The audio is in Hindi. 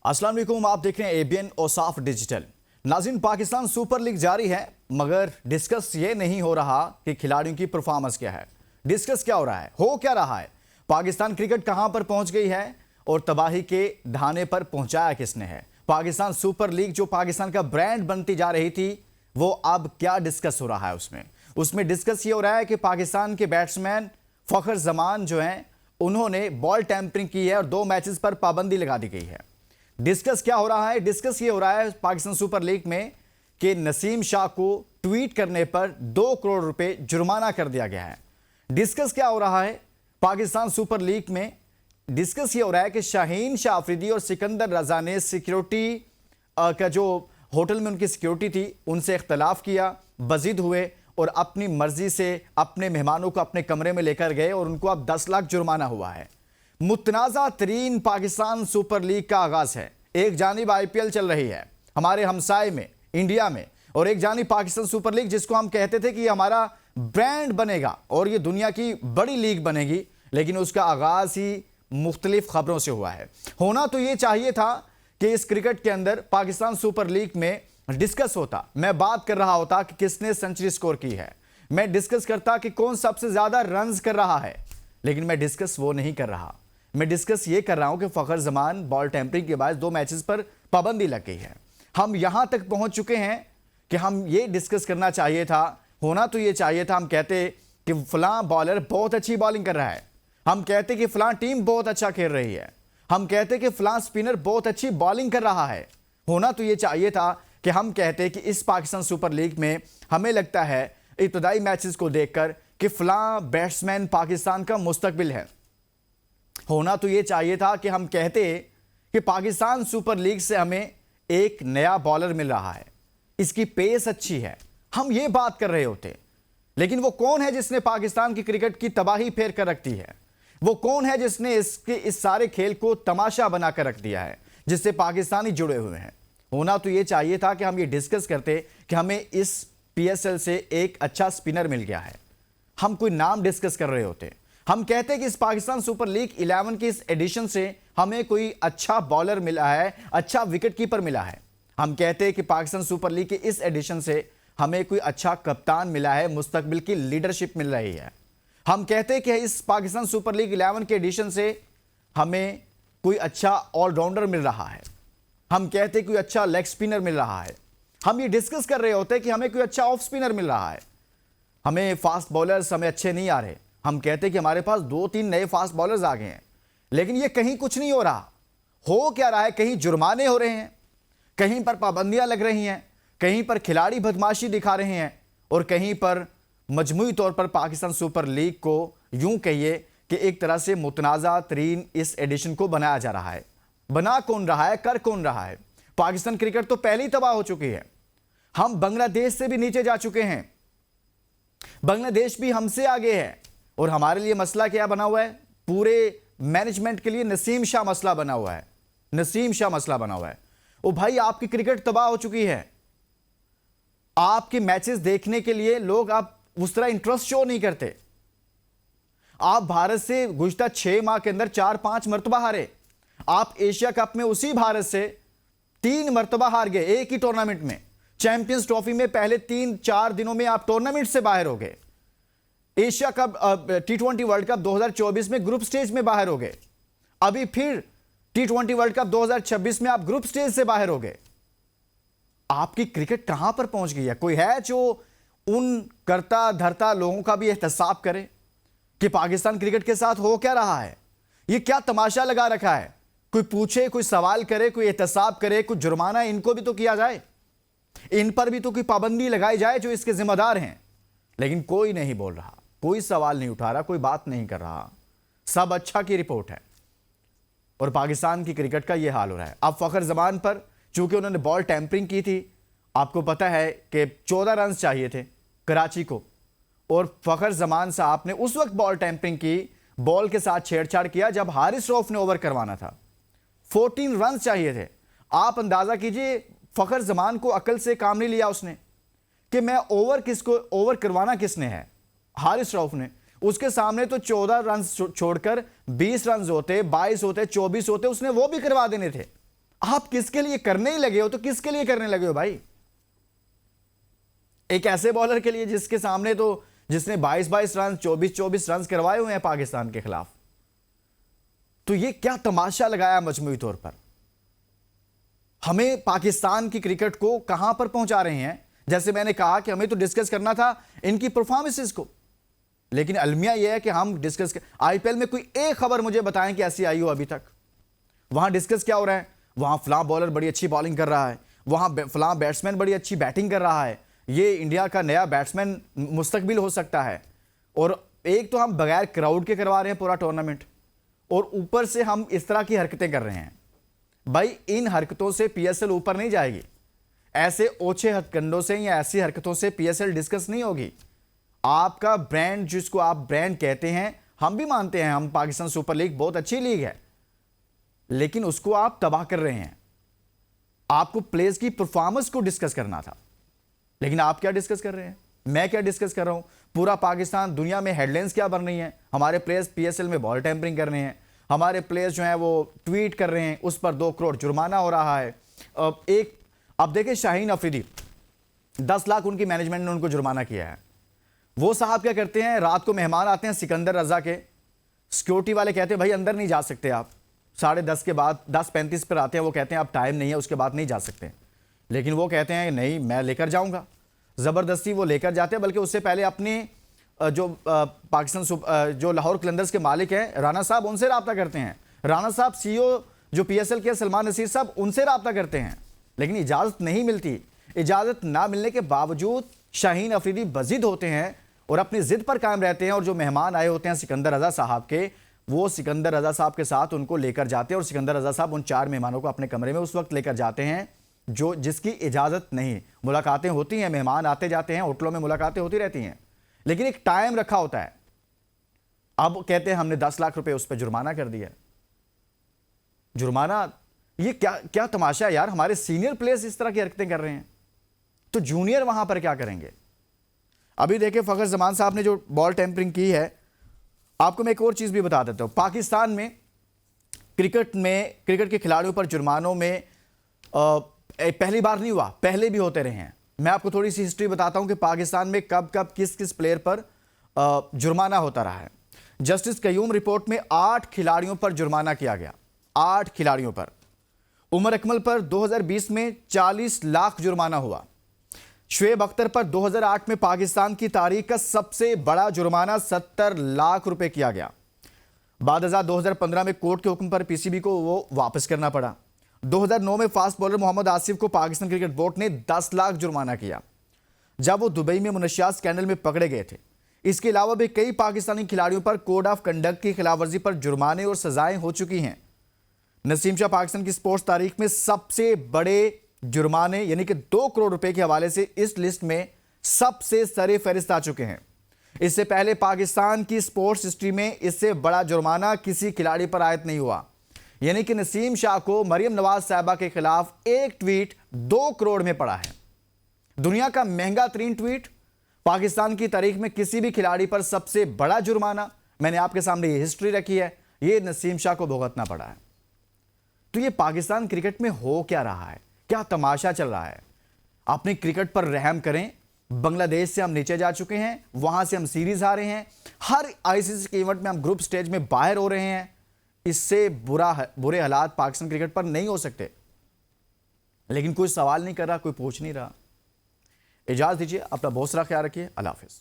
अस्सलाम वालेकुम, आप देख रहे हैं एबीएन औसाफ डिजिटल। नाज़रीन, पाकिस्तान सुपर लीग जारी है, मगर डिस्कस ये नहीं हो रहा कि खिलाड़ियों की परफॉर्मेंस क्या है। डिस्कस क्या हो रहा है, हो क्या रहा है, पाकिस्तान क्रिकेट कहां पर पहुंच गई है और तबाही के ढाने पर पहुंचाया किसने है। पाकिस्तान सुपर लीग जो पाकिस्तान का ब्रांड बनती जा रही थी, वो अब क्या डिस्कस हो रहा है उसमें डिस्कस ये हो रहा है कि पाकिस्तान के बैट्समैन फखर जमान जो हैं, उन्होंने बॉल टैंपरिंग की है और 2 मैचेस पर पाबंदी लगा दी गई है। डिस्कस क्या हो रहा है, डिस्कस ये हो रहा है पाकिस्तान सुपर लीग में कि नसीम शाह को ट्वीट करने पर 2 करोड़ रुपए जुर्माना कर दिया गया है। डिस्कस क्या हो रहा है पाकिस्तान सुपर लीग में, डिस्कस ये हो रहा है कि शाहीन शाह अफरीदी और सिकंदर रजा ने सिक्योरिटी का जो होटल में उनकी सिक्योरिटी थी, उनसे इख्तलाफ किया, बजिद हुए और अपनी मर्जी से अपने मेहमानों को अपने कमरे में लेकर गए और उनको अब 10 लाख जुर्माना हुआ है। मुतनाज़ा तरीन पाकिस्तान सुपर लीग का आगाज है। एक जानिब आईपीएल चल रही है हमारे हमसाए में इंडिया में, और एक जानिब पाकिस्तान सुपर लीग जिसको हम कहते थे कि हमारा ब्रांड बनेगा और ये दुनिया की बड़ी लीग बनेगी, लेकिन उसका आगाज ही मुख्तलिफ खबरों से हुआ है। होना तो ये चाहिए था कि इस क्रिकेट के अंदर पाकिस्तान सुपर लीग में डिस्कस होता, मैं बात कर रहा होता कि किसने सेंचुरी स्कोर की है, मैं डिस्कस करता कि कौन सबसे ज्यादा रन्स कर रहा है, लेकिन मैं डिस्कस वो नहीं कर रहा। मैं डिस्कस ये कर रहा हूं कि फखर जमान बॉल टैंपरिंग के बाद 2 मैचेस पर पाबंदी लग गई है। हम यहां तक पहुंच चुके हैं कि हम ये डिस्कस करना चाहिए था, होना तो ये चाहिए था, हम कहते कि फलां बॉलर बहुत अच्छी बॉलिंग कर रहा है, हम कहते कि फलां टीम बहुत अच्छा खेल रही है, हम कहते कि फलां स्पिनर बहुत अच्छी बॉलिंग कर रहा है। होना तो ये चाहिए था कि हम कहते कि इस पाकिस्तान सुपर लीग में हमें लगता है इब्तदाई मैचेस को देखकर कि फलां बैट्समैन पाकिस्तान का मुस्तकबिल है। होना तो ये चाहिए था कि हम कहते कि पाकिस्तान सुपर लीग से हमें एक नया बॉलर मिल रहा है, इसकी पेस अच्छी है, हम ये बात कर रहे होते। लेकिन वो कौन है जिसने पाकिस्तान की क्रिकेट की तबाही फेर कर रख दी है? वो कौन है जिसने इस सारे खेल को तमाशा बनाकर रख दिया है, जिससे पाकिस्तानी जुड़े हुए हैं? होना तो ये चाहिए था कि हम ये डिस्कस करते कि हमें इस पीएसएल से एक अच्छा स्पिनर मिल गया है, हम कोई नाम डिस्कस कर रहे होते। हम कहते हैं कि इस पाकिस्तान सुपर लीग 11 के इस एडिशन से हमें कोई अच्छा बॉलर मिला है, अच्छा विकेट कीपर मिला है। हम कहते हैं कि पाकिस्तान सुपर लीग के इस एडिशन से हमें कोई अच्छा कप्तान मिला है, मुस्तकबिल की लीडरशिप मिल रही है। हम कहते हैं कि इस पाकिस्तान सुपर लीग 11 के एडिशन से हमें कोई अच्छा ऑलराउंडर मिल रहा है, हम कहते हैं कोई अच्छा लेग स्पिनर मिल रहा है। हम ये डिस्कस कर रहे होते हैं कि हमें कोई अच्छा ऑफ स्पिनर मिल रहा है, हमें फास्ट बॉलर्स हमें अच्छे नहीं आ रहे, हम कहते हैं कि हमारे पास 2-3 नए फास्ट बॉलर्स आ गए हैं, लेकिन ये कहीं कुछ नहीं हो रहा। हो क्या रहा है, कहीं जुर्माने हो रहे हैं, कहीं पर पाबंदियां लग रही हैं, कहीं पर खिलाड़ी बदमाशी दिखा रहे हैं, और कहीं पर मजमूई तौर पर पाकिस्तान सुपर लीग को यूं कहिए कि एक तरह से मुतनाज़ा तरीन इस एडिशन को बनाया जा रहा है। बना कौन रहा है, कर कौन रहा है? पाकिस्तान क्रिकेट तो पहले ही तबाह हो चुकी है, हम बांग्लादेश से भी नीचे जा चुके हैं, बांग्लादेश भी हमसे आगे है। और हमारे लिए मसला क्या बना हुआ है? पूरे मैनेजमेंट के लिए नसीम शाह मसला बना हुआ है, नसीम शाह मसला बना हुआ है। ओ भाई, आपकी क्रिकेट तबाह हो चुकी है, आपके मैचेस देखने के लिए लोग आप उस तरह इंटरेस्ट शो नहीं करते। आप भारत से गुज़िश्ता 6 माह के अंदर 4-5 मरतबा हारे, आप एशिया कप में उसी भारत से 3 मरतबा हार गए एक ही टूर्नामेंट में। चैंपियंस ट्रॉफी में पहले 3-4 दिनों में आप टूर्नामेंट से बाहर हो गए। Asia cup T20 world cup 2024 में ग्रुप स्टेज में बाहर हो गए, अभी फिर T20 वर्ल्ड कप 2026 में आप ग्रुप स्टेज से बाहर हो गए। आपकी क्रिकेट कहां पर पहुंच गई है? कोई है जो उन करता धरता लोगों का भी एहतसाब करे कि पाकिस्तान क्रिकेट के साथ हो क्या रहा है? ये क्या तमाशा लगा रखा है? कोई पूछे, कोई सवाल करे, कोई एहतसाब करे, कुछ जुर्माना इनको भी तो किया जाए, इन पर भी तो कोई पाबंदी लगाई जाए जो इसके जिम्मेदार हैं। लेकिन कोई नहीं बोल रहा, कोई सवाल नहीं उठा रहा, कोई बात नहीं कर रहा। सब अच्छा की रिपोर्ट है और पाकिस्तान की क्रिकेट का यह हाल हो रहा है। अब फखर जमान पर चूंकि उन्होंने बॉल टैंपरिंग की थी, आपको पता है कि 14 रन चाहिए थे कराची को, और फखर जमान साहब ने उस वक्त बॉल टैंपरिंग की, बॉल के साथ छेड़छाड़ किया जब हारिस रऊफ ने ओवर करवाना था। 14 रन चाहिए थे। आप अंदाजा कीजिए, फखर जमान को अकल से काम नहीं लिया उसने कि मैं ओवर करवाना किसने है? हारिस रऊफ ने। उसके सामने तो 14 रन छोड़कर 20 रन होते, 22 होते, 24 होते, उसने वो भी करवा देने थे। आप किसके लिए करने ही लगे हो, तो किसके लिए करने लगे हो भाई? एक ऐसे बॉलर के लिए जिसके सामने तो जिसने 22-22 रन 24-24 रन करवाए हुए हैं पाकिस्तान के खिलाफ। तो ये क्या तमाशा लगाया मजमूई तौर पर? हमें पाकिस्तान की क्रिकेट को कहां पर पहुंचा रहे हैं। जैसे मैंने कहा कि हमें तो डिस्कस करना था इनकी परफॉर्मेंसेस को, लेकिन अलमिया यह है कि हम डिस्कस आईपीएल में कोई एक खबर मुझे बताएं कि ऐसी आई हो अभी तक। वहां डिस्कस क्या हो रहा है? वहां फलां बॉलर बड़ी अच्छी बॉलिंग कर रहा है, वहां फलां बैट्समैन बड़ी अच्छी बैटिंग कर रहा है, ये इंडिया का नया बैट्समैन मुस्तकबिल हो सकता है। और एक तो हम बगैर क्राउड के करवा रहे हैं पूरा टूर्नामेंट, और ऊपर से हम इस तरह की हरकतें कर रहे हैं। भाई इन हरकतों से पीएसएल ऊपर नहीं जाएगी। ऐसे ओछे हथकंडों से या ऐसी हरकतों से पीएसएल डिस्कस नहीं होगी। आपका ब्रांड, जिसको आप ब्रांड कहते हैं, हम भी मानते हैं, हम पाकिस्तान सुपर लीग बहुत अच्छी लीग है, लेकिन उसको आप तबाह कर रहे हैं। आपको प्लेयर्स की परफॉर्मेंस को डिस्कस करना था, लेकिन आप क्या डिस्कस कर रहे हैं? मैं क्या डिस्कस कर रहा हूं? पूरा पाकिस्तान, दुनिया में हेडलाइंस क्या बन रही हैं? हमारे प्लेयर्स पीएसएल में बॉल टेम्परिंग कर रहे हैं, हमारे प्लेयर्स जो हैं वो ट्वीट कर रहे हैं, उस पर 2 करोड़ जुर्माना हो रहा है। अब देखिए शाहीन अफरीदी, 10 लाख उनकी मैनेजमेंट ने उनको जुर्माना किया है। वो साहब क्या करते हैं, रात को मेहमान आते हैं सिकंदर रजा के, सिक्योरिटी वाले कहते हैं भाई अंदर नहीं जा सकते आप, 10:30 के बाद 10:35 पर आते हैं, वो कहते हैं अब टाइम नहीं है, उसके बाद नहीं जा सकते। लेकिन वो कहते हैं नहीं मैं लेकर जाऊंगा, ज़बरदस्ती वो लेकर जाते हैं। बल्कि उससे पहले अपने जो पाकिस्तान जो लाहौर कलंदर्स के मालिक हैं राना साहब, उनसे रब्ता करते हैं। राना साहब सीईओ जो पीएसएल के सलमान नसीर साहब, उनसे रब्ता करते हैं, लेकिन इजाज़त नहीं मिलती। इजाज़त ना मिलने के बावजूद शाहीन अफरीदी बजिद होते हैं और अपनी ज़िद पर कायम रहते हैं। और जो मेहमान आए होते हैं सिकंदर रजा साहब के, वो सिकंदर रजा साहब के साथ उनको लेकर जाते हैं, और सिकंदर रजा साहब उन 4 मेहमानों को अपने कमरे में उस वक्त लेकर जाते हैं जिसकी इजाज़त नहीं। मुलाकातें होती हैं, मेहमान आते जाते हैं, होटलों में मुलाकातें होती रहती हैं, लेकिन एक टाइम रखा होता है। अब कहते हैं हमने 10 लाख रुपए उस पर जुर्माना कर दिया। जुर्माना, ये क्या क्या तमाशा है यार? हमारे सीनियर प्लेयर्स इस तरह की हरकतें कर रहे हैं, तो जूनियर वहां पर क्या करेंगे? अभी देखिए फखर जमान साहब ने जो बॉल टेम्परिंग की है, आपको मैं एक और चीज भी बता देता हूं। पाकिस्तान में क्रिकेट के खिलाड़ियों पर जुर्मानों में पहली बार नहीं हुआ, पहले भी होते रहे हैं। मैं आपको थोड़ी सी हिस्ट्री बताता हूं कि पाकिस्तान में कब कब किस किस प्लेयर पर जुर्माना होता रहा है। जस्टिस कयूम रिपोर्ट में 8 खिलाड़ियों पर जुर्माना किया गया, 8 खिलाड़ियों पर। उमर अकमल पर 2020 में 40 लाख जुर्माना हुआ। शुएब अख्तर पर 2008 में पाकिस्तान की तारीख का सबसे बड़ा जुर्माना 70 लाख रुपए किया गया। बाद 2015 में कोर्ट के हुक्म पर पीसीबी को वो वापस करना पड़ा। 2009 में फास्ट बॉलर मोहम्मद आसिफ को पाकिस्तान क्रिकेट बोर्ड ने 10 लाख जुर्माना किया जब वो दुबई में मुनशियात स्कैंडल में पकड़े गए थे। इसके अलावा भी कई पाकिस्तानी खिलाड़ियों पर कोड ऑफ कंडक्ट की खिलाफवर्जी पर जुर्माने और सजाएं हो चुकी हैं। नसीम शाह पाकिस्तान की स्पोर्ट्स तारीख में सबसे बड़े जुर्माने यानी कि 2 करोड़ रुपए के हवाले से इस लिस्ट में सबसे सरे फहरिस्त आ चुके हैं। इससे पहले पाकिस्तान की स्पोर्ट्स हिस्ट्री में इससे बड़ा जुर्माना किसी खिलाड़ी पर आयद नहीं हुआ। यानी कि नसीम शाह को मरियम नवाज साहिबा के खिलाफ एक ट्वीट 2 करोड़ में पड़ा है। दुनिया का महंगा तरीन ट्वीट, पाकिस्तान की तारीख में किसी भी खिलाड़ी पर सबसे बड़ा जुर्माना, मैंने आपके सामने ये हिस्ट्री रखी है, ये नसीम शाह को भुगतना पड़ा है। तो ये पाकिस्तान क्रिकेट में हो क्या रहा है? क्या तमाशा चल रहा है? अपनी क्रिकेट पर रहम करें। बांग्लादेश से हम नीचे जा चुके हैं, वहां से हम सीरीज हारे हैं, हर आईसीसी के इवेंट में हम ग्रुप स्टेज में बाहर हो रहे हैं। इससे बुरे हालात पाकिस्तान क्रिकेट पर नहीं हो सकते, लेकिन कोई सवाल नहीं कर रहा, कोई पूछ नहीं रहा। इजाजत दीजिए, अपना बहुत सारा ख्याल रखिए। अल्लाह हाफिज।